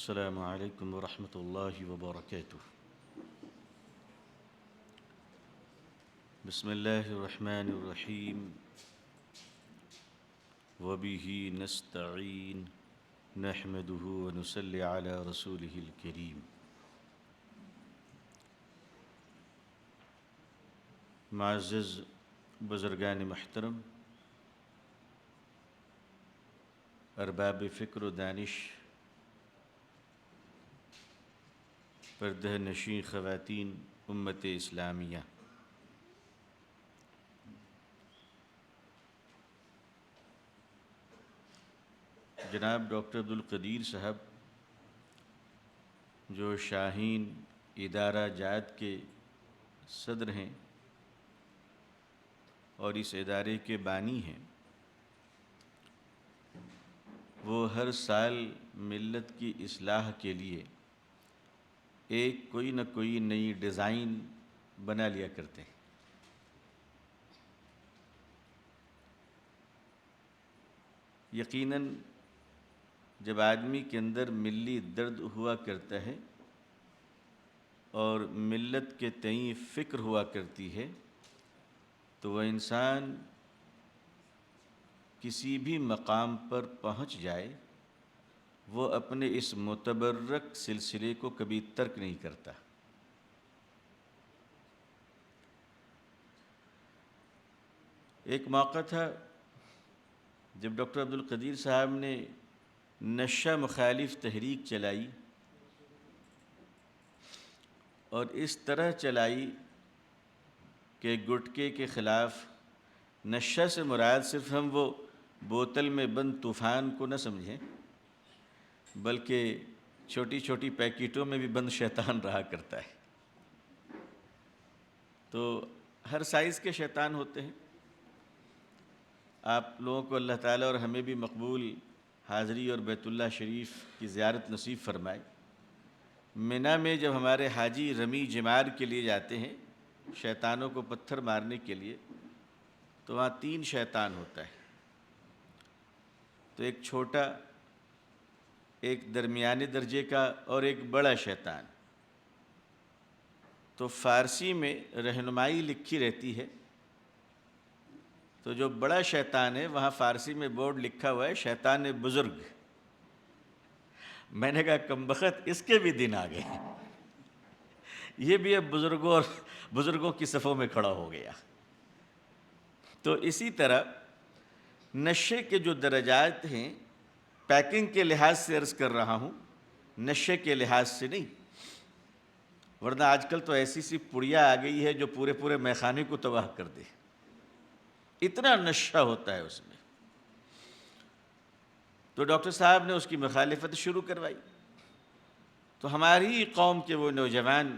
السلام عليكم ورحمة الله وبركاته. بسم الله الرحمن الرحيم وبه نستعين نحمده ونصلي على رسوله الكريم. معزز بزرگان محترم، ارباب فکر و دانش، پردہ نشین خواتین امت اسلامیہ، جناب ڈاکٹر عبدالقدیر صاحب جو شاہین ادارہ جات کے صدر ہیں اور اس ادارے کے بانی ہیں، وہ ہر سال ملت کی اصلاح کے لیے ایک کوئی نہ کوئی نئی ڈیزائن بنا لیا کرتے ہیں۔ یقیناً جب آدمی کے اندر ملی درد ہوا کرتا ہے اور ملت کے تئیں فکر ہوا کرتی ہے تو وہ انسان کسی بھی مقام پر پہنچ جائے وہ اپنے اس متبرک سلسلے کو کبھی ترک نہیں کرتا۔ ایک موقع تھا جب ڈاکٹر عبدالقدیر صاحب نے نشہ مخالف تحریک چلائی اور اس طرح چلائی کہ گٹکے کے خلاف، نشہ سے مراد صرف ہم وہ بوتل میں بند طوفان کو نہ سمجھیں بلکہ چھوٹی چھوٹی پیکٹوں میں بھی بند شیطان رہا کرتا ہے۔ تو ہر سائز کے شیطان ہوتے ہیں۔ آپ لوگوں کو اللہ تعالیٰ اور ہمیں بھی مقبول حاضری اور بیت اللہ شریف کی زیارت نصیب فرمائے۔ منی میں جب ہمارے حاجی رمی جمار کے لیے جاتے ہیں شیطانوں کو پتھر مارنے کے لیے، تو وہاں 3 شیطان ہوتا ہے، تو ایک چھوٹا، ایک درمیانے درجے کا اور ایک بڑا شیطان۔ تو فارسی میں رہنمائی لکھی رہتی ہے، تو جو بڑا شیطان ہے وہاں فارسی میں بورڈ لکھا ہوا ہے شیطان بزرگ۔ میں نے کہا کمبخت، اس کے بھی دن آ گئے، یہ بھی اب بزرگوں کی صفوں میں کھڑا ہو گیا۔ تو اسی طرح نشے کے جو درجات ہیں، پیکنگ کے لحاظ سے عرض کر رہا ہوں، نشے کے لحاظ سے نہیں، ورنہ آج کل تو ایسی سی پڑیا آ گئی ہے جو پورے میخانے کو تباہ کر دے، اتنا نشہ ہوتا ہے اس میں۔ تو ڈاکٹر صاحب نے اس کی مخالفت شروع کروائی، تو ہماری قوم کے وہ نوجوان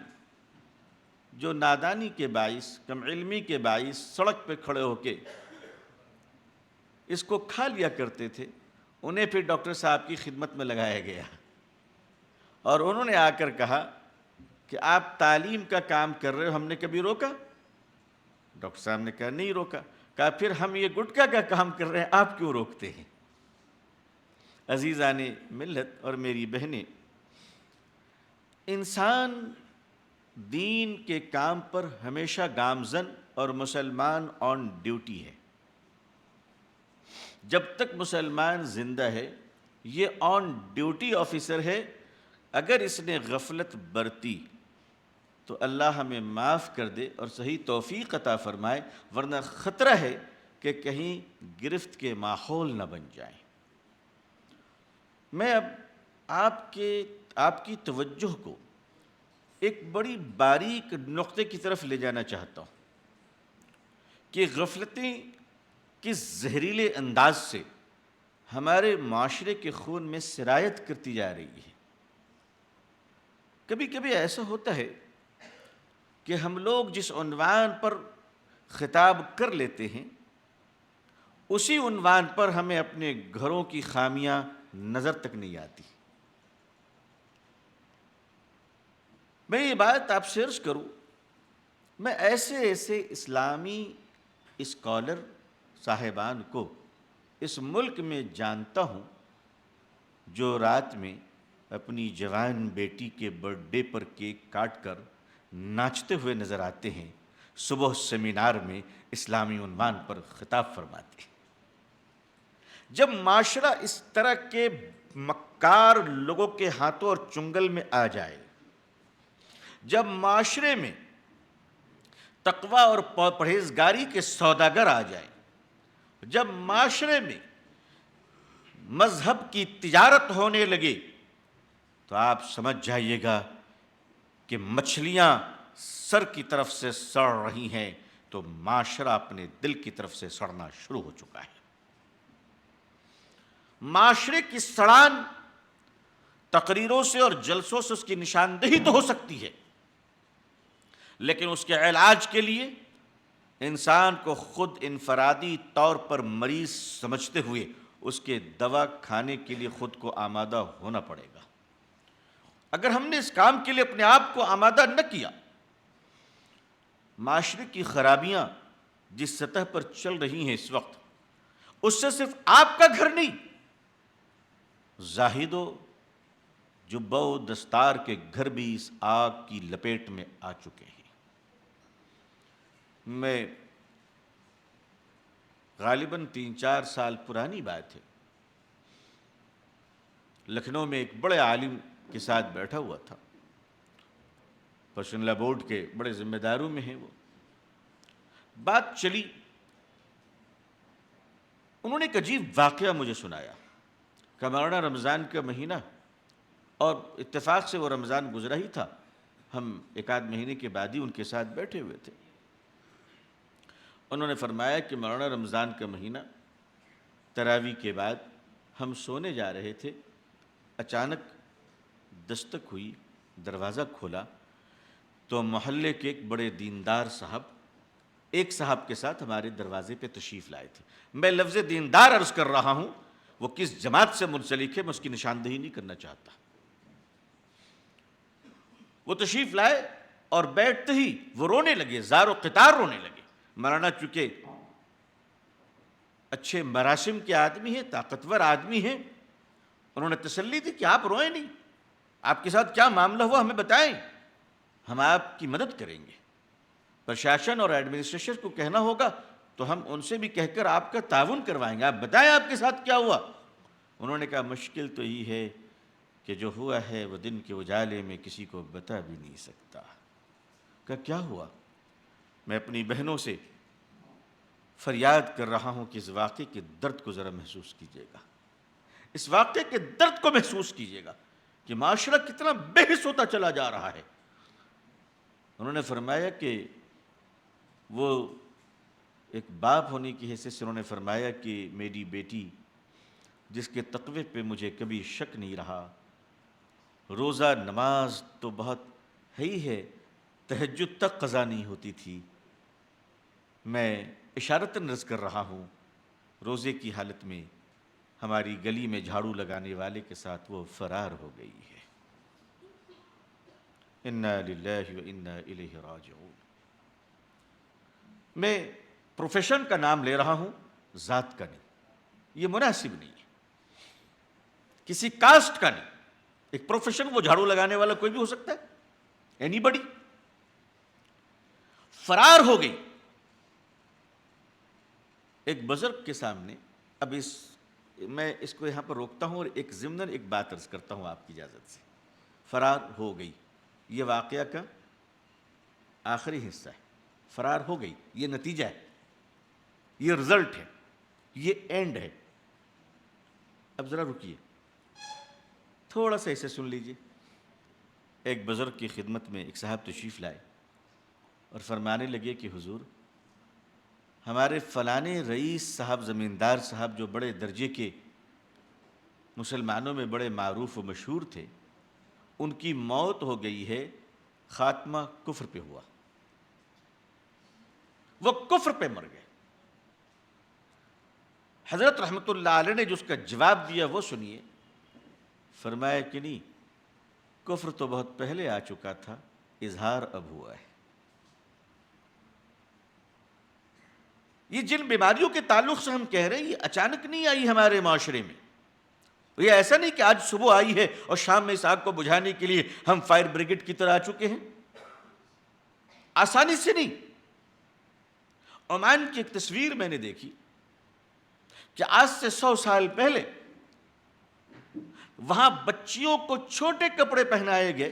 جو نادانی کے باعث، کم علمی کے باعث سڑک پہ کھڑے ہو کے اس کو کھا لیا کرتے تھے، انہیں پھر ڈاکٹر صاحب کی خدمت میں لگایا گیا اور انہوں نے آ کر کہا کہ آپ تعلیم کا کام کر رہے ہو، ہم نے کبھی روکا؟ ڈاکٹر صاحب نے کہا نہیں روکا۔ کہا پھر ہم یہ گٹکا کا کام کر رہے ہیں، آپ کیوں روکتے ہیں؟ عزیزان ملت اور میری بہنیں، انسان دین کے کام پر ہمیشہ گامزن اور مسلمان آن ڈیوٹی ہے۔ جب تک مسلمان زندہ ہے یہ آن ڈیوٹی آفیسر ہے۔ اگر اس نے غفلت برتی تو اللہ ہمیں معاف کر دے اور صحیح توفیق عطا فرمائے، ورنہ خطرہ ہے کہ کہیں گرفت کے ماحول نہ بن جائیں۔ میں اب آپ کی توجہ کو ایک بڑی باریک نقطے کی طرف لے جانا چاہتا ہوں کہ غفلتیں کس زہریلے انداز سے ہمارے معاشرے کے خون میں سرایت کرتی جا رہی ہے۔ کبھی کبھی ایسا ہوتا ہے کہ ہم لوگ جس عنوان پر خطاب کر لیتے ہیں اسی عنوان پر ہمیں اپنے گھروں کی خامیاں نظر تک نہیں آتی۔ میں یہ بات آپ سے عرض کروں، میں ایسے اسلامی اسکالر صاحبان کو اس ملک میں جانتا ہوں جو رات میں اپنی جوان بیٹی کے برتھ ڈے پر کیک کاٹ کر ناچتے ہوئے نظر آتے ہیں، صبح سیمینار میں اسلامی عنوان پر خطاب فرماتے ہیں۔ جب معاشرہ اس طرح کے مکار لوگوں کے ہاتھوں اور چنگل میں آ جائے، جب معاشرے میں تقویٰ اور پرہیزگاری کے سوداگر آ جائیں، جب معاشرے میں مذہب کی تجارت ہونے لگے، تو آپ سمجھ جائیے گا کہ مچھلیاں سر کی طرف سے سڑ رہی ہیں تو معاشرہ اپنے دل کی طرف سے سڑنا شروع ہو چکا ہے۔ معاشرے کی سڑان تقریروں سے اور جلسوں سے اس کی نشاندہی تو ہو سکتی ہے، لیکن اس کے علاج کے لیے انسان کو خود انفرادی طور پر مریض سمجھتے ہوئے اس کے دوا کھانے کے لیے خود کو آمادہ ہونا پڑے گا۔ اگر ہم نے اس کام کے لیے اپنے آپ کو آمادہ نہ کیا، معاشرے کی خرابیاں جس سطح پر چل رہی ہیں اس وقت، اس سے صرف آپ کا گھر نہیں، زاہد و جبہ و دستار کے گھر بھی اس آگ کی لپیٹ میں آ چکے ہیں۔ میں غالباً 3-4 سال پرانی بات ہے، لکھنؤ میں ایک بڑے عالم کے ساتھ بیٹھا ہوا تھا، پرسنل بورڈ کے بڑے ذمہ داروں میں ہیں وہ۔ بات چلی، انہوں نے ایک عجیب واقعہ مجھے سنایا کہ مولانا رمضان کا مہینہ، اور اتفاق سے وہ رمضان گزرا ہی تھا، ہم 1-8 مہینے کے بعد ہی ان کے ساتھ بیٹھے ہوئے تھے۔ انہوں نے فرمایا کہ مولانا رمضان کا مہینہ، تراویح کے بعد ہم سونے جا رہے تھے، اچانک دستک ہوئی، دروازہ کھولا تو محلے کے ایک بڑے دیندار صاحب ایک صاحب کے ساتھ ہمارے دروازے پہ تشریف لائے تھے۔ میں لفظ دیندار عرض کر رہا ہوں، وہ کس جماعت سے منسلک ہے میں اس کی نشاندہی نہیں کرنا چاہتا۔ وہ تشریف لائے اور بیٹھتے ہی وہ رونے لگے، زار و قطار رونے لگے۔ مولانا چونکہ اچھے مراسم کے آدمی ہیں، طاقتور آدمی ہیں، انہوں نے تسلی دی کہ آپ روئیں نہیں، آپ کے ساتھ کیا معاملہ ہوا ہمیں بتائیں، ہم آپ کی مدد کریں گے۔ پرشاسن اور ایڈمنسٹریشن کو کہنا ہوگا تو ہم ان سے بھی کہہ کر آپ کا تعاون کروائیں گے، آپ بتائیں آپ کے ساتھ کیا ہوا۔ انہوں نے کہا مشکل تو یہ ہے کہ جو ہوا ہے وہ دن کے اجالے میں کسی کو بتا بھی نہیں سکتا۔ کہا کیا ہوا؟ میں اپنی بہنوں سے فریاد کر رہا ہوں کہ اس واقعے کے درد کو ذرا محسوس کیجیے گا، اس واقعے کے درد کو محسوس کیجیے گا کہ معاشرہ کتنا بے حس ہوتا چلا جا رہا ہے۔ انہوں نے فرمایا کہ وہ ایک باپ ہونے کی حیثیت سے انہوں نے فرمایا کہ میری بیٹی جس کے تقوی پہ مجھے کبھی شک نہیں رہا، روزہ نماز تو بہت ہے ہی ہے، تہجد تک قضا نہیں ہوتی تھی، میں اشارتاً عرض کر رہا ہوں، روزے کی حالت میں ہماری گلی میں جھاڑو لگانے والے کے ساتھ وہ فرار ہو گئی ہے۔ انا للہ و انا الیہ راجعون۔ میں پروفیشن کا نام لے رہا ہوں، ذات کا نہیں، یہ مناسب نہیں ہے، کسی کاسٹ کا نہیں۔ ایک پروفیشن وہ جھاڑو لگانے والا کوئی بھی ہو سکتا ہے، اینی بڑی۔ فرار ہو گئی ایک بزرگ کے سامنے۔ اب میں اس کو یہاں پر روکتا ہوں اور ایک ضمناً ایک بات عرض کرتا ہوں آپ کی اجازت سے۔ فرار ہو گئی، یہ واقعہ کا آخری حصہ ہے، فرار ہو گئی، یہ نتیجہ ہے، یہ رزلٹ ہے، یہ اینڈ ہے۔ اب ذرا رکیے، تھوڑا سا اسے سن لیجئے۔ ایک بزرگ کی خدمت میں ایک صاحب تشریف لائے اور فرمانے لگے کہ حضور، ہمارے فلانے رئیس صاحب، زمیندار صاحب، جو بڑے درجے کے مسلمانوں میں بڑے معروف و مشہور تھے، ان کی موت ہو گئی ہے، خاتمہ کفر پہ ہوا، وہ کفر پہ مر گئے۔ حضرت رحمت اللہ علیہ نے جو اس کا جواب دیا وہ سنیے۔ فرمایا کہ نہیں، کفر تو بہت پہلے آ چکا تھا، اظہار اب ہوا ہے۔ یہ جن بیماریوں کے تعلق سے ہم کہہ رہے ہیں، یہ اچانک نہیں آئی ہمارے معاشرے میں، یہ ایسا نہیں کہ آج صبح آئی ہے اور شام میں اس آگ کو بجھانے کے لیے ہم فائر بریگیڈ کی طرح آ چکے ہیں. آسانی سے نہیں. عمان کی ایک تصویر میں نے دیکھی کہ آج سے 100 سال پہلے وہاں بچیوں کو چھوٹے کپڑے پہنائے گئے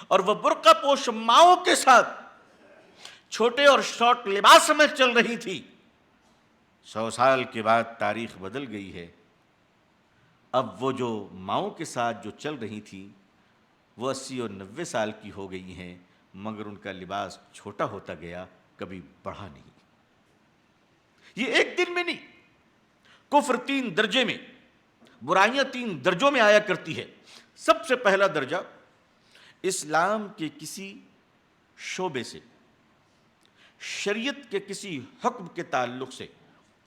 اور وہ برقع پوش ماؤں کے ساتھ چھوٹے اور شارٹ لباس میں چل رہی تھی. 100 سال کے بعد تاریخ بدل گئی ہے. اب وہ جو ماؤں کے ساتھ جو چل رہی تھی وہ 80 اور 90 سال کی ہو گئی ہیں، مگر ان کا لباس چھوٹا ہوتا گیا، کبھی بڑھا نہیں. یہ ایک دن میں نہیں. کفر 3 درجے میں، برائیاں 3 درجوں میں آیا کرتی ہے. سب سے پہلا درجہ اسلام کے کسی شعبے سے، شریعت کے کسی حکم کے تعلق سے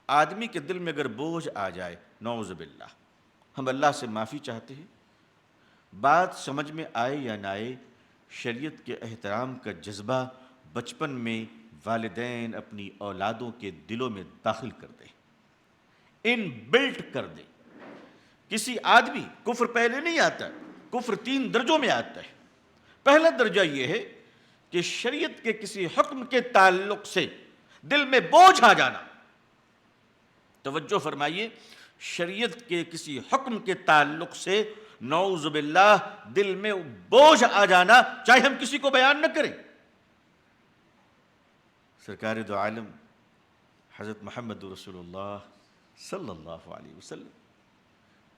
آدمی کے دل میں اگر بوجھ آ جائے، نعوذ باللہ، ہم اللہ سے معافی چاہتے ہیں، بات سمجھ میں آئے یا نہ آئے، شریعت کے احترام کا جذبہ بچپن میں والدین اپنی اولادوں کے دلوں میں داخل کر دیں، ان بلٹ کر دیں. کسی آدمی، کفر پہلے نہیں آتا، کفر 3 درجوں میں آتا ہے. پہلا درجہ یہ ہے کہ شریعت کے کسی حکم کے تعلق سے دل میں بوجھ آ جانا. توجہ فرمائیے، شریعت کے کسی حکم کے تعلق سے نعوذ باللہ دل میں بوجھ آ جانا، چاہے ہم کسی کو بیان نہ کریں. سرکار دو عالم حضرت محمد رسول اللہ صلی اللہ علیہ وسلم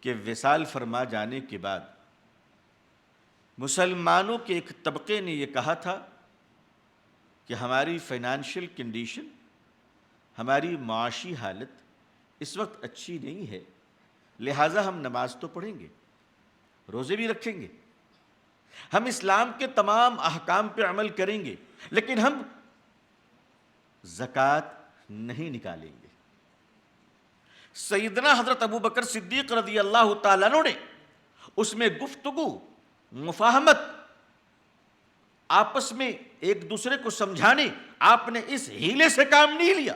کے وصال فرما جانے کے بعد مسلمانوں کے ایک طبقے نے یہ کہا تھا کہ ہماری فائنانشل کنڈیشن، ہماری معاشی حالت اس وقت اچھی نہیں ہے، لہٰذا ہم نماز تو پڑھیں گے، روزے بھی رکھیں گے، ہم اسلام کے تمام احکام پہ عمل کریں گے، لیکن ہم زکوٰۃ نہیں نکالیں گے. سیدنا حضرت ابو بکر صدیق رضی اللہ تعالیٰ عنہ نے اس میں گفتگو، مفاہمت، آپس میں ایک دوسرے کو سمجھانے، آپ نے اس ہیلے سے کام نہیں لیا.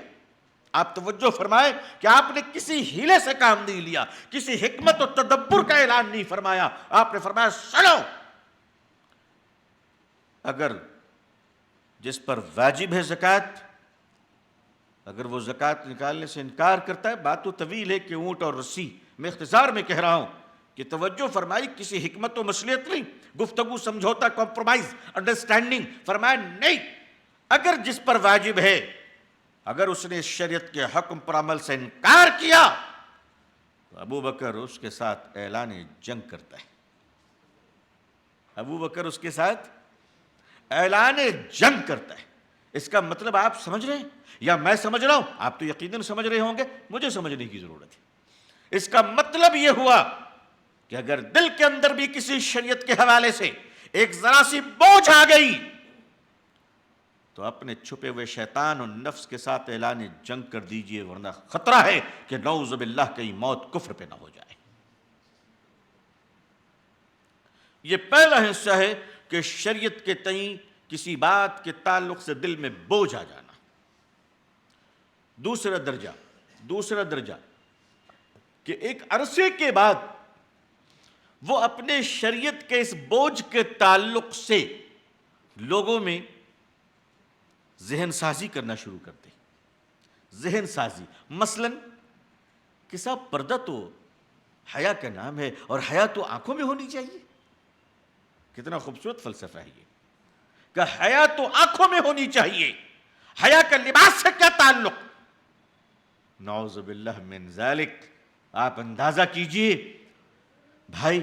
آپ توجہ فرمائیں کہ آپ نے کسی ہیلے سے کام نہیں لیا، کسی حکمت و تدبر کا اعلان نہیں فرمایا. آپ نے فرمایا چلو، اگر جس پر واجب ہے زکوٰۃ، اگر وہ زکوٰۃ نکالنے سے انکار کرتا ہے، بات تو طویل ہے کہ اونٹ اور رسی، میں اختصار میں کہہ رہا ہوں کہ توجہ فرمائی، کسی حکمت و مصلحت نہیں، گفتگو، سمجھوتا، کمپرومائز، انڈرسٹینڈنگ. فرمایا نہیں، اگر جس پر واجب ہے، اگر اس نے شریعت کے حکم پر عمل سے انکار کیا تو ابو بکر اس کے ساتھ اعلان جنگ کرتا ہے. ابو بکر اس کے ساتھ اعلان جنگ کرتا ہے. اس کا مطلب آپ سمجھ رہے ہیں یا میں سمجھ رہا ہوں؟ آپ تو یقیناً سمجھ رہے ہوں گے، مجھے سمجھنے کی ضرورت ہے. اس کا مطلب یہ ہوا کہ اگر دل کے اندر بھی کسی شریعت کے حوالے سے ایک ذرا سی بوجھ آ گئی تو اپنے چھپے ہوئے شیطان اور نفس کے ساتھ اعلان جنگ کر دیجئے، ورنہ خطرہ ہے کہ نعوذ باللہ کہیں موت کفر پہ نہ ہو جائے. یہ پہلا حصہ ہے کہ شریعت کے تئیں کسی بات کے تعلق سے دل میں بوجھ آ جانا. دوسرا درجہ کہ ایک عرصے کے بعد وہ اپنے شریعت کے اس بوجھ کے تعلق سے لوگوں میں ذہن سازی کرنا شروع کرتے. ذہن سازی مثلاً کہ صاحب پردہ تو حیا کا نام ہے اور حیا تو آنکھوں میں ہونی چاہیے. کتنا خوبصورت فلسفہ ہے یہ کہ حیا تو آنکھوں میں ہونی چاہیے، حیا کا لباس سے کیا تعلق؟ نعوذ باللہ من ذالک. آپ اندازہ کیجئے بھائی،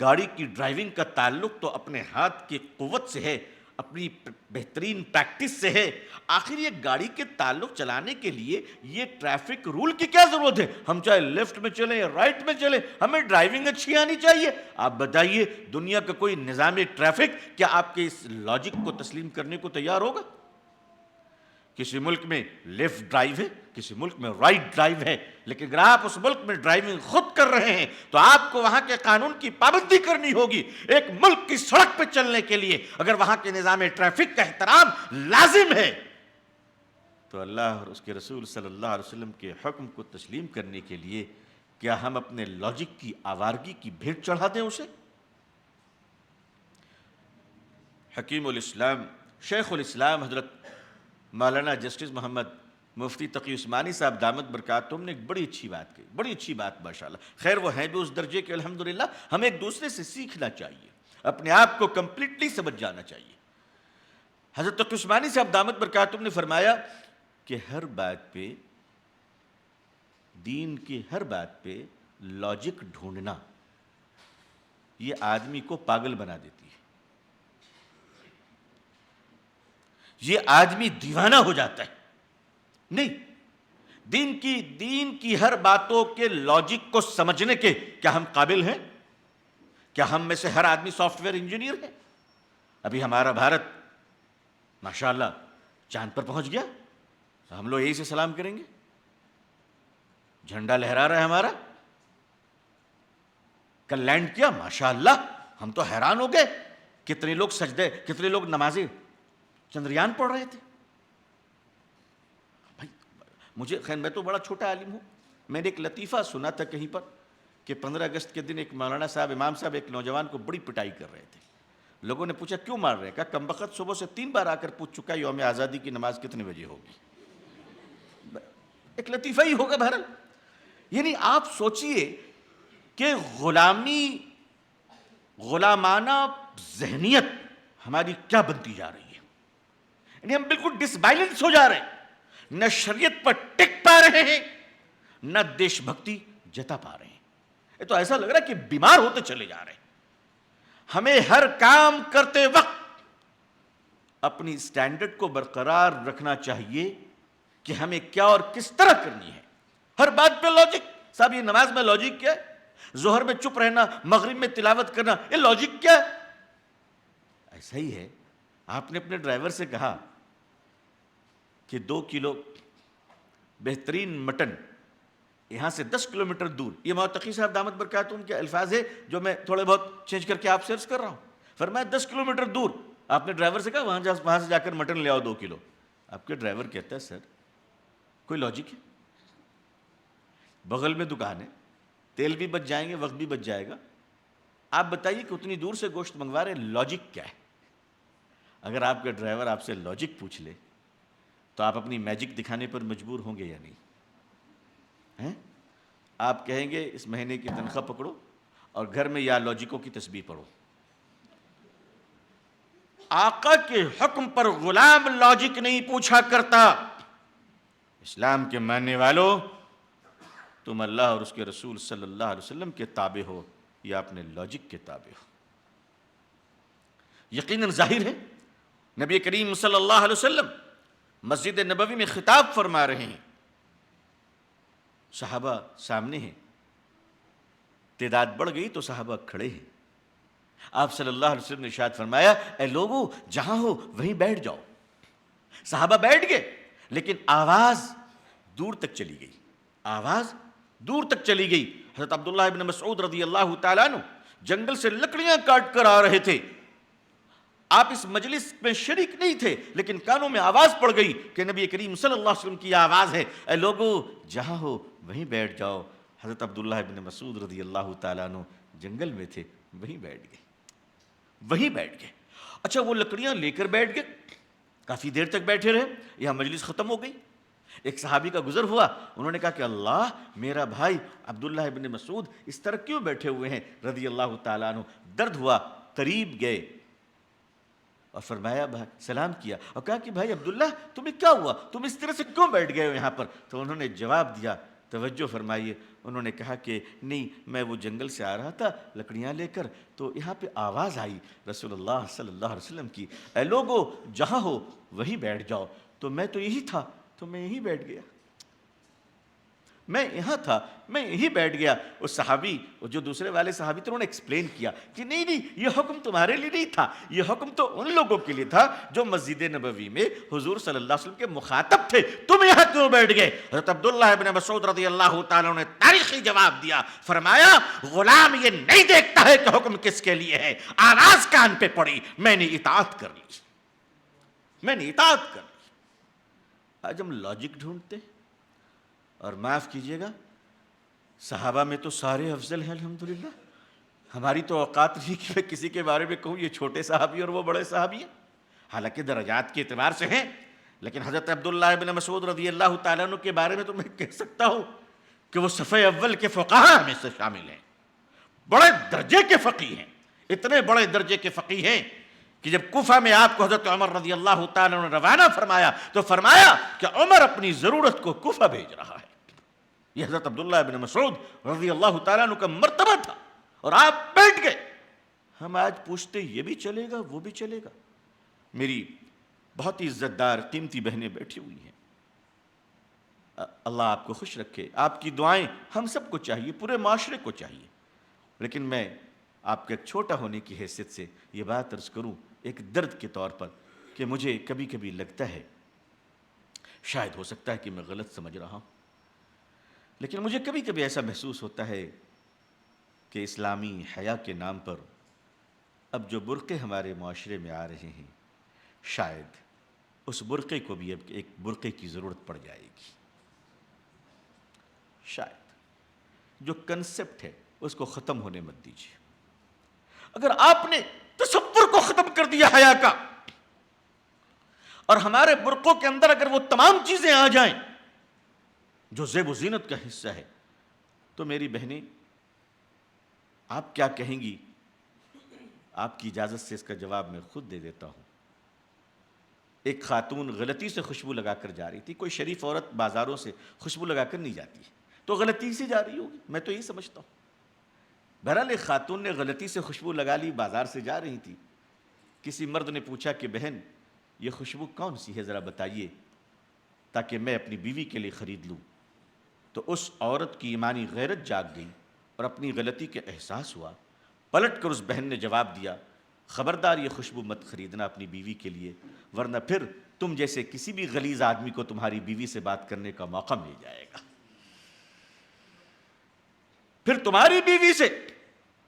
گاڑی کی ڈرائیونگ کا تعلق تو اپنے ہاتھ کی قوت سے ہے، اپنی بہترین پریکٹس سے ہے. آخر یہ گاڑی کے تعلق چلانے کے لیے یہ ٹریفک رول کی کیا ضرورت ہے؟ ہم چاہے لیفٹ میں چلیں یا رائٹ میں چلیں، ہمیں ڈرائیونگ اچھی آنی چاہیے. آپ بتائیے، دنیا کا کوئی نظام ٹریفک کیا آپ کے اس لاجک کو تسلیم کرنے کو تیار ہوگا؟ کسی ملک میں لیفٹ ڈرائیو ہے، کسی ملک میں رائٹ ڈرائیو ہے، لیکن اگر آپ اس ملک میں ڈرائیونگ خود کر رہے ہیں تو آپ کو وہاں کے قانون کی پابندی کرنی ہوگی. ایک ملک کی سڑک پہ چلنے کے لیے اگر وہاں کے نظام ٹریفک کا احترام لازم ہے تو اللہ اور اس کے رسول صلی اللہ علیہ وسلم کے حکم کو تسلیم کرنے کے لیے کیا ہم اپنے لاجک کی آوارگی کی بھیٹ چڑھا دیں اسے؟ حکیم الاسلام شیخ الاسلام حضرت مولانا جسٹس محمد مفتی تقی عثمانی صاحب دامت برکاتہم نے ایک بڑی اچھی بات کہی، بڑی اچھی بات ماشاءاللہ. خیر وہ ہیں بھی اس درجے کے الحمدللہ. ہمیں ایک دوسرے سے سیکھنا چاہیے، اپنے آپ کو کمپلیٹلی سمجھ جانا چاہیے. حضرت تقی عثمانی صاحب دامت برکاتہم نے فرمایا کہ ہر بات پہ، دین کی ہر بات پہ لاجک ڈھونڈنا یہ آدمی کو پاگل بنا دیتی ہے، یہ آدمی دیوانہ ہو جاتا ہے. نہیں، دین کی ہر باتوں کے لاجک کو سمجھنے کے کیا ہم قابل ہیں؟ کیا ہم میں سے ہر آدمی سافٹ ویئر انجینئر ہے؟ ابھی ہمارا بھارت ماشاءاللہ چاند پر پہنچ گیا، ہم لوگ یہی سے سلام کریں گے. جھنڈا لہرا رہا ہے ہمارا، کل لینڈ کیا ماشاءاللہ، ہم تو حیران ہو گئے. کتنے لوگ سجدے، کتنے لوگ نمازیں چندریان پڑھ رہے تھے. مجھے خیر میں تو بڑا چھوٹا عالم ہوں، میں نے ایک لطیفہ سنا تھا کہیں پر کہ 15 اگست کے دن ایک مولانا صاحب، امام صاحب ایک نوجوان کو بڑی پٹائی کر رہے تھے. لوگوں نے پوچھا کیوں مار رہے؟ کہا کمبخت صبح سے 3 بار آ کر پوچھ چکا یوم آزادی کی نماز کتنے بجے ہوگی. ایک لطیفہ ہی ہوگا بہرحال. یعنی آپ سوچئے کہ غلامانہ ذہنیت ہماری کیا بنتی جا رہی ہے. یعنی ہم بالکل ڈس بیلنس ہو جا رہے ہیں، نہ شریعت پر ٹک پا رہے ہیں، نہ دیش بھکتی جتا پا رہے ہیں. یہ تو ایسا لگ رہا ہے کہ بیمار ہوتے چلے جا رہے ہیں. ہمیں ہر کام کرتے وقت اپنی سٹینڈرڈ کو برقرار رکھنا چاہیے کہ ہمیں کیا اور کس طرح کرنی ہے. ہر بات پہ لاجک. صاحب یہ نماز میں لاجک کیا ہے؟ ظہر میں چپ رہنا، مغرب میں تلاوت کرنا، یہ لاجک کیا ہے؟ ایسا ہی ہے، آپ نے اپنے ڈرائیور سے کہا کہ 2 کلو بہترین مٹن یہاں سے 10 کلومیٹر دور، یہ مولانا صاحب دامت برکاتہم کے الفاظ ہے جو میں تھوڑے بہت چینج کر کے آپ سے عرض کر رہا ہوں. فرمایا 10 کلومیٹر دور. آپ نے ڈرائیور سے کہا وہاں سے جا کر مٹن لے آؤ 2 کلو. آپ کے ڈرائیور کہتا ہے سر کوئی لاجک ہے؟ بغل میں دکان ہے، تیل بھی بچ جائیں گے، وقت بھی بچ جائے گا. آپ بتائیے کہ اتنی دور سے گوشت منگوا رہے ہیں، لاجک کیا ہے؟ اگر آپ کا ڈرائیور آپ سے لاجک پوچھ لے تو آپ اپنی میجک دکھانے پر مجبور ہوں گے یا نہیں؟ آپ کہیں گے اس مہینے کی تنخواہ پکڑو اور گھر میں یا لاجکوں کی تسبیح پڑھو. آقا کے حکم پر غلام لاجک نہیں پوچھا کرتا. اسلام کے ماننے والوں، تم اللہ اور اس کے رسول صلی اللہ علیہ وسلم کے تابع ہو یا اپنے لاجک کے تابع ہو. یقیناً ظاہر ہے نبی کریم صلی اللہ علیہ وسلم مسجد نبوی میں خطاب فرما رہے ہیں، صحابہ سامنے ہیں، تعداد بڑھ گئی تو صحابہ کھڑے ہیں. آپ صلی اللہ علیہ وسلم نے ارشاد فرمایا اے لوگو جہاں ہو وہیں بیٹھ جاؤ. صحابہ بیٹھ گئے لیکن آواز دور تک چلی گئی، آواز دور تک چلی گئی. حضرت عبداللہ ابن مسعود رضی اللہ تعالیٰ عنہ جنگل سے لکڑیاں کاٹ کر آ رہے تھے. آپ اس مجلس میں شریک نہیں تھے لیکن کانوں میں آواز پڑ گئی کہ نبی کریم صلی اللہ علیہ وسلم کی آواز ہے اے لوگو جہاں ہو وہیں بیٹھ جاؤ. حضرت عبداللہ ابن مسعود رضی اللہ تعالیٰ عنہ جنگل میں تھے، وہیں بیٹھ گئے، وہیں بیٹھ گئے. اچھا وہ لکڑیاں لے کر بیٹھ گئے، کافی دیر تک بیٹھے رہے، یہاں مجلس ختم ہو گئی. ایک صحابی کا گزر ہوا، انہوں نے کہا کہ اللہ میرا بھائی عبداللہ ابن مسعود اس طرح کیوں بیٹھے ہوئے ہیں رضی اللہ تعالیٰ عنہ. درد ہوا، قریب گئے اور فرمایا سلام کیا اور کہا کہ بھائی عبداللہ تمہیں کیا ہوا، تم اس طرح سے کیوں بیٹھ گئے ہو یہاں پر؟ تو انہوں نے جواب دیا، توجہ فرمائیے، انہوں نے کہا کہ نہیں میں وہ جنگل سے آ رہا تھا لکڑیاں لے کر، تو یہاں پہ آواز آئی رسول اللہ صلی اللہ علیہ وسلم کی اے لوگو جہاں ہو وہیں بیٹھ جاؤ. تو میں تو یہی تھا تو میں یہیں بیٹھ گیا، میں یہاں تھا میں یہیں بیٹھ گیا. اس صحابی جو دوسرے والے صحابی تھے انہوں نے ایکسپلین کیا کہ نہیں نہیں یہ حکم تمہارے لیے نہیں تھا، یہ حکم تو ان لوگوں کے لیے تھا جو مسجد نبوی میں حضور صلی اللہ علیہ وسلم کے مخاطب تھے. تم یہاں کیوں بیٹھ گئے؟ حضرت عبداللہ ابن مسعود رضی اللہ تعالیٰ نے تاریخی جواب دیا، فرمایا غلام یہ نہیں دیکھتا ہے کہ حکم کس کے لیے ہے، آواز کان پہ پڑی، میں نے اطاعت کر لی، میں نے اطاعت کر لی. آج ہم لاجک ڈھونڈتے اور معاف کیجیے گا صحابہ میں تو سارے افضل ہیں الحمدللہ. ہماری تو اوقات نہیں کہ میں کسی کے بارے میں کہوں یہ چھوٹے صحابی اور وہ بڑے صحابی ہیں. حالانکہ درجات کے اعتبار سے ہیں، لیکن حضرت عبداللہ ابن مسعود رضی اللہ تعالیٰ عنہ کے بارے میں تو میں کہہ سکتا ہوں کہ وہ صف اول کے فقہاء میں سے شامل ہیں. بڑے درجے کے فقیہ ہیں، اتنے بڑے درجے کے فقیہ ہیں کہ جب کوفہ میں آپ کو حضرت عمر رضی اللہ تعالیٰ عنہ نے روانہ فرمایا تو فرمایا کہ عمر اپنی ضرورت کو کوفہ بھیج رہا ہے. یہ حضرت عبداللہ ابن مسعود رضی اللہ تعالیٰ عنہ کا مرتبہ تھا، اور آپ بیٹھ گئے. ہم آج پوچھتے یہ بھی چلے گا وہ بھی چلے گا. میری بہت ہی عزت دار قیمتی بہنیں بیٹھی ہوئی ہیں، اللہ آپ کو خوش رکھے. آپ کی دعائیں ہم سب کو چاہیے، پورے معاشرے کو چاہیے. لیکن میں آپ کے ایک چھوٹا ہونے کی حیثیت سے یہ بات عرض کروں ایک درد کے طور پر کہ مجھے کبھی کبھی لگتا ہے، شاید ہو سکتا ہے کہ میں غلط سمجھ رہا ہوں، لیکن مجھے کبھی کبھی ایسا محسوس ہوتا ہے کہ اسلامی حیا کے نام پر اب جو برقعے ہمارے معاشرے میں آ رہے ہیں، شاید اس برقعے کو بھی اب ایک برقعے کی ضرورت پڑ جائے گی. شاید جو کنسپٹ ہے اس کو ختم ہونے مت دیجیے. اگر آپ نے تصور کو ختم کر دیا حیا کا، اور ہمارے برقعوں کے اندر اگر وہ تمام چیزیں آ جائیں جو زیب و زینت کا حصہ ہے، تو میری بہنیں آپ کیا کہیں گی؟ آپ کی اجازت سے اس کا جواب میں خود دے دیتا ہوں. ایک خاتون غلطی سے خوشبو لگا کر جا رہی تھی. کوئی شریف عورت بازاروں سے خوشبو لگا کر نہیں جاتی ہے، تو غلطی سے جا رہی ہوگی، میں تو یہی سمجھتا ہوں. بہرحال ایک خاتون نے غلطی سے خوشبو لگا لی، بازار سے جا رہی تھی. کسی مرد نے پوچھا کہ بہن یہ خوشبو کون سی ہے، ذرا بتائیے تاکہ میں اپنی بیوی کے لیے خرید لوں. تو اس عورت کی ایمانی غیرت جاگ گئی اور اپنی غلطی کے احساس ہوا. پلٹ کر اس بہن نے جواب دیا، خبردار یہ خوشبو مت خریدنا اپنی بیوی کے لیے، ورنہ پھر تم جیسے کسی بھی غلیظ آدمی کو تمہاری بیوی سے بات کرنے کا موقع مل جائے گا. پھر تمہاری بیوی سے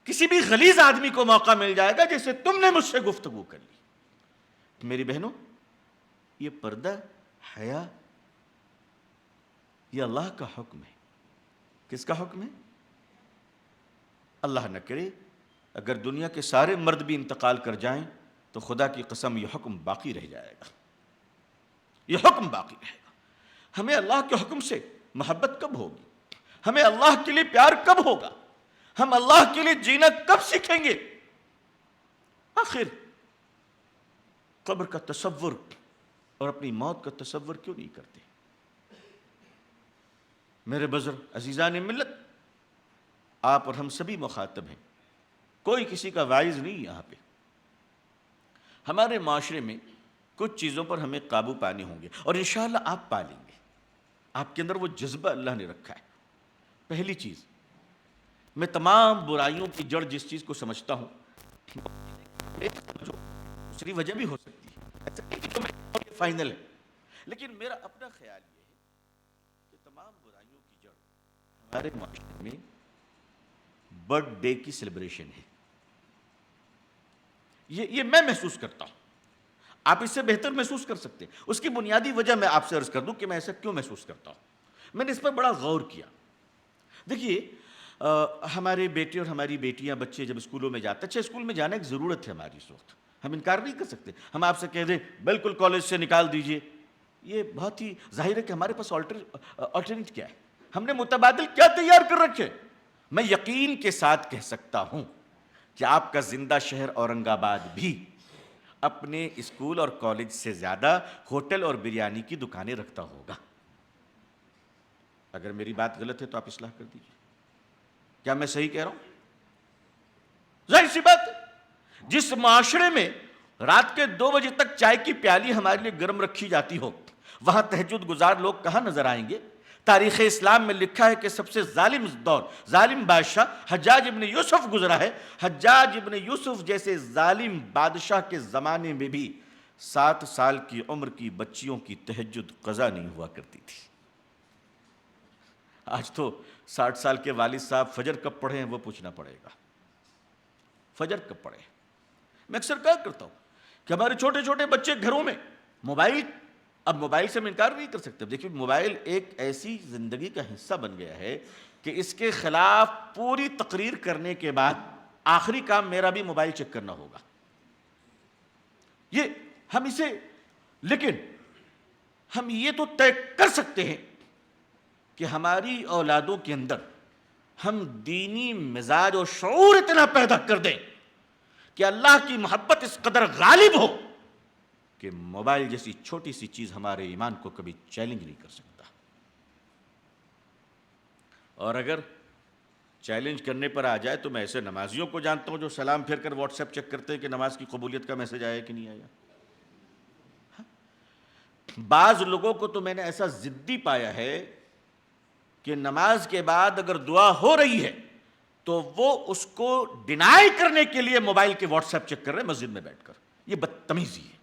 کسی بھی غلیظ آدمی کو موقع مل جائے گا جیسے تم نے مجھ سے گفتگو کر لی. میری بہنوں، یہ پردہ، حیا، یہ اللہ کا حکم ہے. کس کا حکم ہے؟ اللہ نہ کرے اگر دنیا کے سارے مرد بھی انتقال کر جائیں تو خدا کی قسم یہ حکم باقی رہ جائے گا. یہ حکم باقی رہے گا. ہمیں اللہ کے حکم سے محبت کب ہوگی؟ ہمیں اللہ کے لیے پیار کب ہوگا؟ ہم اللہ کے لیے جینا کب سیکھیں گے؟ آخر قبر کا تصور اور اپنی موت کا تصور کیوں نہیں کرتے؟ میرے بزرگ عزیزان ملت، آپ اور ہم سبھی مخاطب ہیں، کوئی کسی کا واعظ نہیں. یہاں پہ ہمارے معاشرے میں کچھ چیزوں پر ہمیں قابو پانے ہوں گے، اور انشاءاللہ آپ پا لیں گے. آپ کے اندر وہ جذبہ اللہ نے رکھا ہے. پہلی چیز، میں تمام برائیوں کی جڑ جس چیز کو سمجھتا ہوں، دوسری وجہ بھی ہو سکتی ہے، ایسا نہیں کہ میں فائنل ہے، لیکن میرا اپنا خیال یہ ہے کہ تمام برائیوں کی جڑ ہمارے معاشرے میں برتھ ڈے کی سیلیبریشن ہے. یہ میں محسوس کرتا ہوں، آپ اس سے بہتر محسوس کر سکتے ہیں. اس کی بنیادی وجہ میں آپ سے عرض کر دوں کہ میں ایسا کیوں محسوس کرتا ہوں. میں نے اس پر بڑا غور کیا. دیکھیے، ہمارے بیٹے اور ہماری بیٹیاں، بچے جب اسکولوں میں جاتے ہیں، اچھا اسکول میں جانا ایک ضرورت ہے ہماری اس وقت، ہم انکار نہیں کر سکتے. ہم آپ سے کہہ دیں بالکل کالج سے نکال دیجئے، یہ بہت ہی ظاہر ہے کہ ہمارے پاس آلٹرنیٹ کیا ہے، ہم نے متبادل کیا تیار کر رکھے. میں یقین کے ساتھ کہہ سکتا ہوں کہ آپ کا زندہ شہر اورنگ آباد بھی اپنے اسکول اور کالج سے زیادہ ہوٹل اور بریانی کی دکانیں رکھتا ہوگا. اگر میری بات غلط ہے تو آپ اصلاح کر دیجیے. کیا میں صحیح کہہ رہا ہوں؟ ظاہر سی بات ہے، جس معاشرے میں رات کے 2 بجے تک چائے کی پیالی ہمارے لیے گرم رکھی جاتی ہو، وہاں تہجد گزار لوگ کہاں نظر آئیں گے؟ تاریخ اسلام میں لکھا ہے کہ سب سے ظالم دور، ظالم بادشاہ حجاج ابن یوسف گزرا ہے. حجاج ابن یوسف جیسے ظالم بادشاہ کے زمانے میں بھی 7 سال کی عمر کی بچیوں کی تہجد قضا نہیں ہوا کرتی تھی. آج تو 60 سال کے والد صاحب فجر کب پڑھے ہیں وہ پوچھنا پڑے گا. فجر کب پڑھے؟ میں اکثر کہا کرتا ہوں کہ ہمارے چھوٹے چھوٹے بچے گھروں میں موبائل، اب موبائل سے ہم انکار نہیں کر سکتے. دیکھیے، موبائل ایک ایسی زندگی کا حصہ بن گیا ہے کہ اس کے خلاف پوری تقریر کرنے کے بعد آخری کام میرا بھی موبائل چیک کرنا ہوگا. یہ ہم اسے، لیکن ہم یہ تو طے کر سکتے ہیں کہ ہماری اولادوں کے اندر ہم دینی مزاج اور شعور اتنا پیدا کر دیں کہ اللہ کی محبت اس قدر غالب ہو کہ موبائل جیسی چھوٹی سی چیز ہمارے ایمان کو کبھی چیلنج نہیں کر سکتا. اور اگر چیلنج کرنے پر آ جائے تو میں ایسے نمازیوں کو جانتا ہوں جو سلام پھیر کر واٹس ایپ چیک کرتے ہیں کہ نماز کی قبولیت کا میسج آیا کہ نہیں آیا. بعض لوگوں کو تو میں نے ایسا ضدی پایا ہے کہ نماز کے بعد اگر دعا ہو رہی ہے تو وہ اس کو ڈینائی کرنے کے لیے موبائل کے واٹس ایپ چیک کر رہے ہیں مسجد میں بیٹھ کر. یہ بدتمیزی ہے،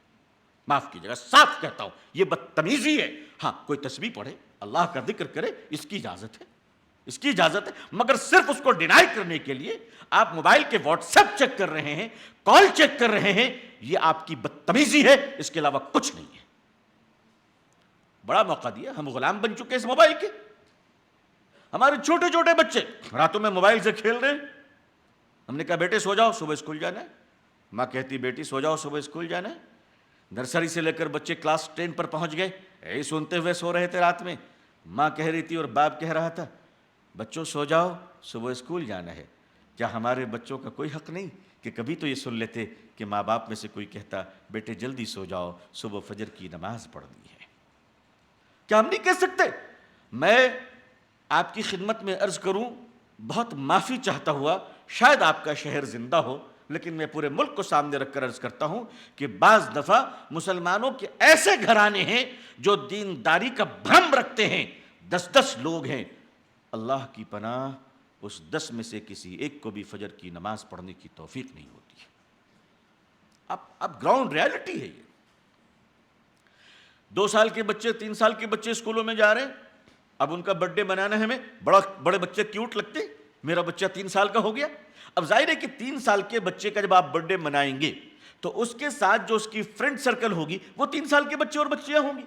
معاف کیجیے گا، صاف کہتا ہوں یہ بدتمیزی ہے. ہاں کوئی تسبیح پڑھے، اللہ کا ذکر کرے، اس کی اجازت ہے، اس کی اجازت ہے، مگر صرف اس کو ڈینائی کرنے کے لیے آپ موبائل کے واٹس ایپ چیک کر رہے ہیں، کال چیک کر رہے ہیں، یہ آپ کی بدتمیزی ہے، اس کے علاوہ کچھ نہیں ہے. بڑا موقع دیا، ہم غلام بن چکے اس موبائل کے. ہمارے چھوٹے چھوٹے بچے راتوں میں موبائل سے کھیل رہے ہیں. ہم نے کہا بیٹے سو جاؤ، صبح اسکول جانا ہے. ماں کہتی بیٹی سو جاؤ، صبح اسکول جانا ہے. نرسری سے لے کر بچے کلاس 10 پر پہنچ گئے، یہی سنتے ہوئے سو رہے تھے رات میں. ماں کہہ رہی تھی اور باپ کہہ رہا تھا بچوں سو جاؤ، صبح اسکول جانا ہے. کیا ہمارے بچوں کا کوئی حق نہیں کہ کبھی تو یہ سن لیتے کہ ماں باپ میں سے کوئی کہتا بیٹے جلدی سو جاؤ، صبح فجر کی نماز پڑھنی ہے. کیا ہم نہیں کہہ سکتے؟ میں آپ کی خدمت میں عرض کروں، بہت معافی چاہتا ہوا، شاید آپ کا شہر زندہ ہو، لیکن میں پورے ملک کو سامنے رکھ کر عرض کرتا ہوں کہ بعض دفعہ مسلمانوں کے ایسے گھرانے ہیں جو دینداری کا بھرم رکھتے ہیں. 10 لوگ ہیں، اللہ کی پناہ اس 10 میں سے کسی ایک کو بھی فجر کی نماز پڑھنے کی توفیق نہیں ہوتی. اب گراؤنڈ ریالٹی ہے یہ. 2 سال کے بچے، 3 سال کے بچے اسکولوں میں جا رہے ہیں. اب ان کا برتھ ڈے منانا ہے، ہمیں بڑے بچے کیوٹ لگتے. میرا بچہ 3 سال کا ہو گیا. اب ظاہر ہے کہ 3 سال کے بچے کا جب آپ برتھ ڈے منائیں گے تو اس کے ساتھ جو اس کی فرینڈ سرکل ہوگی وہ 3 سال کے بچے اور بچیاں ہوں گی.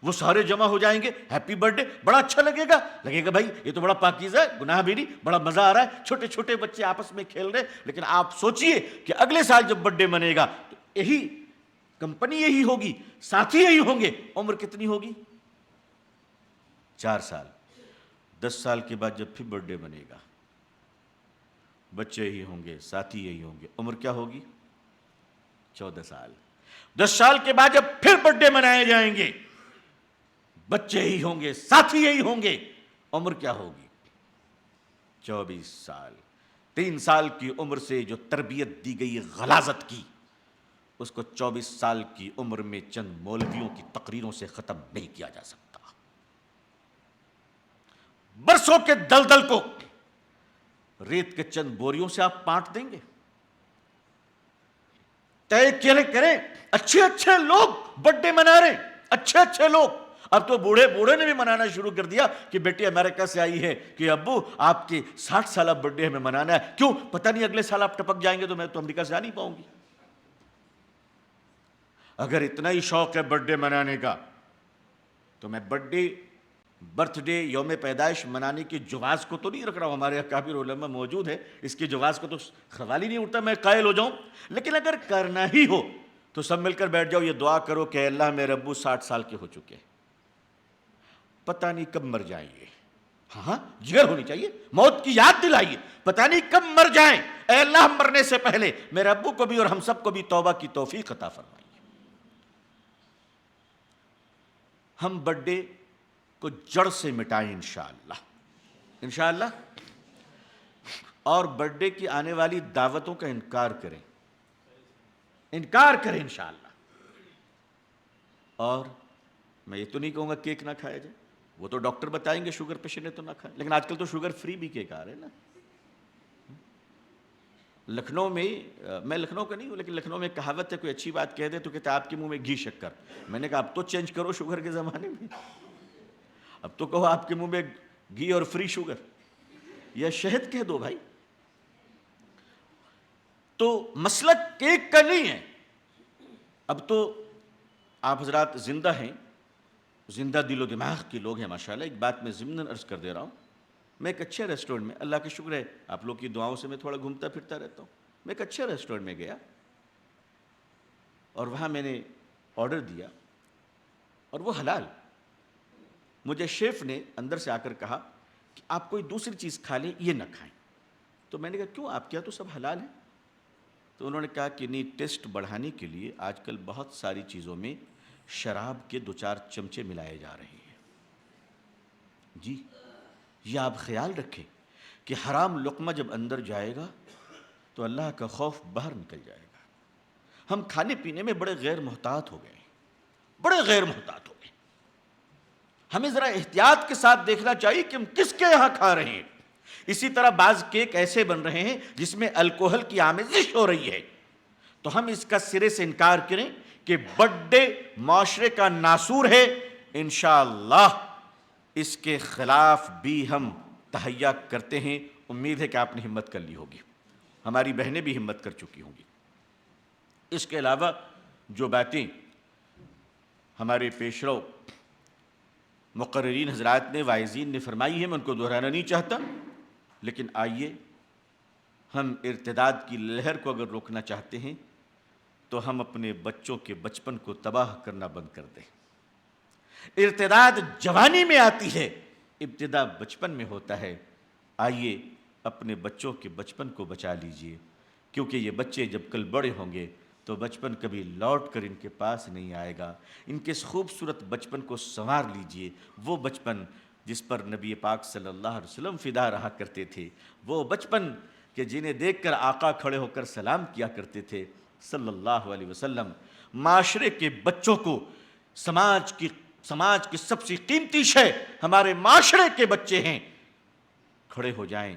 وہ سارے جمع ہو جائیں گے، ہیپی برتھ ڈے، بڑا اچھا لگے گا بھائی یہ تو بڑا پاکیزہ ہے، گناہ بھی نہیں، بڑا مزہ آ رہا ہے، چھوٹے چھوٹے بچے آپس میں کھیل رہے. لیکن آپ سوچئے کہ اگلے سال جب برتھ ڈے منے گا تو یہی کمپنی یہی ہوگی، ساتھی یہی ہوں گے. عمر کتنی ہوگی؟ 4 سال. 10 سال کے بعد جب پھر برتھ ڈے بنے گا، بچے یہی ہوں گے، ساتھی یہی ہوں گے. عمر کیا ہوگی؟ 14 سال. 10 سال کے بعد جب پھر برتھ ڈے منائے جائیں گے، بچے ہی ہوں گے، ساتھی یہی ہوں گے. عمر کیا ہوگی؟ 24 سال. 3 سال کی عمر سے جو تربیت دی گئی غلاظت کی، اس کو 24 سال کی عمر میں چند مولویوں کی تقریروں سے ختم نہیں کیا جا سکتا. برسوں کے دلدل کو ریت کے چند بوریوں سے آپ پانٹ دیں گے. طے کریں، اچھے لوگ برتھ ڈے منا رہے ہیں، اچھے لوگ. اب تو بوڑھے نے بھی منانا شروع کر دیا کہ بیٹی امریکہ سے آئی ہے کہ ابو آپ کی 60 سالہ برتھ ڈے ہمیں منانا ہے. کیوں؟ پتہ نہیں اگلے سال آپ ٹپک جائیں گے تو میں تو امریکہ سے آ نہیں پاؤں گی. اگر اتنا ہی شوق ہے برتھ ڈے منانے کا تو میں برتھ ڈے یوم پیدائش منانے کی جواز کو تو نہیں رکھ رہا ہوں، ہمارے اکابر علماء موجود ہیں، اس کی جواز کو تو سوال ہی نہیں اٹھتا میں قائل ہو جاؤں. لیکن اگر کرنا ہی ہو تو سب مل کر بیٹھ جاؤ، یہ دعا کرو کہ اللہ میرے ابو 60 سال کے ہو چکے، پتہ نہیں کب مر جائیں گے. ہاں جگر ہونی چاہیے، موت کی یاد دلائیے، پتہ نہیں کب مر جائیں. اے اللہ مرنے سے پہلے میرے ابو کو بھی اور ہم سب کو بھی توبہ کی توفیق عطا فرمائیے. ہم برتھ ڈے کو جڑ سے مٹائیں انشاءاللہ. اور برتھ ڈے کی آنے والی دعوتوں کا انکار کریں انشاءاللہ. اور میں یہ تو نہیں کہوں گا کیک نہ کھایا جائے، وہ تو ڈاکٹر بتائیں گے شوگر پیشنٹ ہے تو نہ کھائیں. لیکن آج کل تو شوگر فری بھی کیک آ رہے ہیں نا. لکھنؤ میں، میں لکھنؤ کا نہیں ہوں لیکن لکھنؤ میں کہاوت ہے، کوئی اچھی بات کہہ دے تو کہتے آپ کے منہ میں گھی شکر. میں نے کہا اب تو چینج کرو شوگر کے زمانے میں، اب تو کہو آپ کے منہ میں گھی اور فری شوگر، یا شہد کہہ دو بھائی. تو مسلک کیک کا نہیں ہے. اب تو آپ حضرات زندہ ہیں، زندہ دل و دماغ کے لوگ ہیں ماشاءاللہ. ایک بات میں ضمناً عرض کر دے رہا ہوں، میں ایک اچھے ریسٹورنٹ میں، اللہ کا شکر ہے آپ لوگ کی دعاؤں سے میں تھوڑا گھومتا پھرتا رہتا ہوں، میں ایک اچھے ریسٹورنٹ میں گیا اور وہاں میں نے آرڈر دیا اور وہ حلال. مجھے شیف نے اندر سے آ کر کہا کہ آپ کوئی دوسری چیز کھا لیں، یہ نہ کھائیں. تو میں نے کہا کیوں، آپ کیا تو سب حلال ہیں؟ تو انہوں نے کہا کہ نہیں، ٹیسٹ بڑھانے کے لیے آج کل بہت ساری چیزوں میں شراب کے 2-4 چمچے ملائے جا رہے ہیں. جی، یہ آپ خیال رکھیں کہ حرام لقمہ جب اندر جائے گا تو اللہ کا خوف باہر نکل جائے گا. ہم کھانے پینے میں بڑے غیر محتاط ہو گئے، بڑے غیر محتاط ہو گئے. ہمیں ذرا احتیاط کے ساتھ دیکھنا چاہیے کہ ہم کس کے یہاں کھا رہے ہیں. اسی طرح بعض کیک ایسے بن رہے ہیں جس میں الکوہل کی آمیزش ہو رہی ہے، تو ہم اس کا سرے سے انکار کریں کہ برتھ ڈے معاشرے کا ناسور ہے. انشاءاللہ اس کے خلاف بھی ہم تہیا کرتے ہیں. امید ہے کہ آپ نے ہمت کر لی ہوگی، ہماری بہنیں بھی ہمت کر چکی ہوں گی. اس کے علاوہ جو باتیں ہمارے پیشرو مقررین حضرات نے، واعظین نے فرمائی ہیں، میں ان کو دہرانا نہیں چاہتا، لیکن آئیے ہم ارتداد کی لہر کو اگر روکنا چاہتے ہیں تو ہم اپنے بچوں کے بچپن کو تباہ کرنا بند کر دیں. ارتداد جوانی میں آتی ہے، ابتدا بچپن میں ہوتا ہے. آئیے اپنے بچوں کے بچپن کو بچا لیجئے، کیونکہ یہ بچے جب کل بڑے ہوں گے تو بچپن کبھی لوٹ کر ان کے پاس نہیں آئے گا. ان کے اس خوبصورت بچپن کو سنوار لیجئے، وہ بچپن جس پر نبی پاک صلی اللہ علیہ وسلم فدا رہا کرتے تھے، وہ بچپن کہ جنہیں دیکھ کر آقا کھڑے ہو کر سلام کیا کرتے تھے صلی اللہ علیہ وسلم. معاشرے کے بچوں کو، سماج کی سب سے قیمتی شے ہمارے معاشرے کے بچے ہیں، کھڑے ہو جائیں.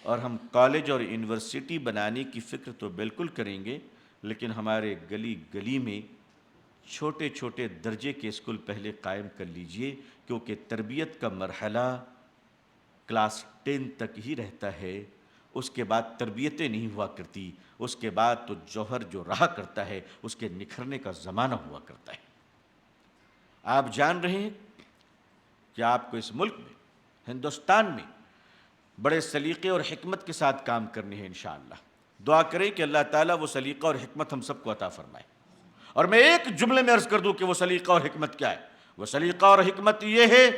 اور ہم کالج اور یونیورسٹی بنانے کی فکر تو بالکل کریں گے، لیکن ہمارے گلی گلی میں چھوٹے چھوٹے درجے کے اسکول پہلے قائم کر لیجئے، کیونکہ تربیت کا مرحلہ کلاس 10 تک ہی رہتا ہے. اس کے بعد تربیتیں نہیں ہوا کرتی، اس کے بعد تو جوہر جو رہا کرتا ہے اس کے نکھرنے کا زمانہ ہوا کرتا ہے. آپ جان رہے ہیں کہ آپ کو اس ملک میں، ہندوستان میں، بڑے سلیقے اور حکمت کے ساتھ کام کرنے ہیں. انشاءاللہ دعا کریں کہ اللہ تعالیٰ وہ سلیقہ اور حکمت ہم سب کو عطا فرمائے. اور میں ایک جملے میں عرض کر دوں کہ وہ سلیقہ اور حکمت کیا ہے. وہ سلیقہ اور حکمت یہ ہے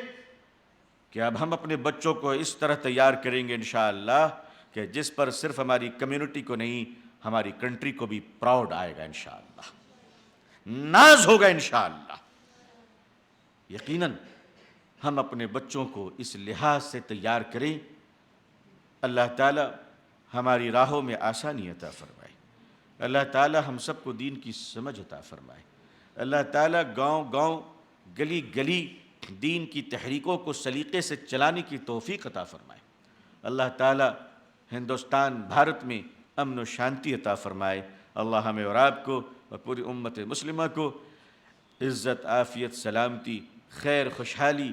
کہ اب ہم اپنے بچوں کو اس طرح تیار کریں گے انشاءاللہ کہ جس پر صرف ہماری کمیونٹی کو نہیں، ہماری کنٹری کو بھی پراؤڈ آئے گا انشاءاللہ، ناز ہوگا انشاءاللہ. یقیناً ہم اپنے بچوں کو اس لحاظ سے تیار کریں. اللہ تعالیٰ ہماری راہوں میں آسانی عطا فرمائے. اللہ تعالیٰ ہم سب کو دین کی سمجھ عطا فرمائے. اللہ تعالیٰ گاؤں گاؤں، گلی گلی دین کی تحریکوں کو سلیقے سے چلانے کی توفیق عطا فرمائے. اللہ تعالیٰ ہندوستان بھارت میں امن و شانتی عطا فرمائے. اللہ ہمیں اور آپ کو اور پوری امت مسلمہ کو عزت، عافیت، سلامتی، خیر، خوشحالی،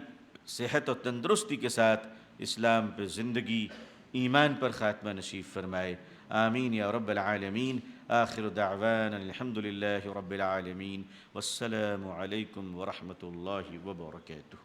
صحت و تندرستی کے ساتھ اسلام پہ زندگی، ایمان پر خاتمہ نصیب فرمائے. آمین یا رب العالمین. آخر دعوانا الحمد للہ رب العالمین. والسلام علیکم ورحمۃ اللہ وبرکاتہ.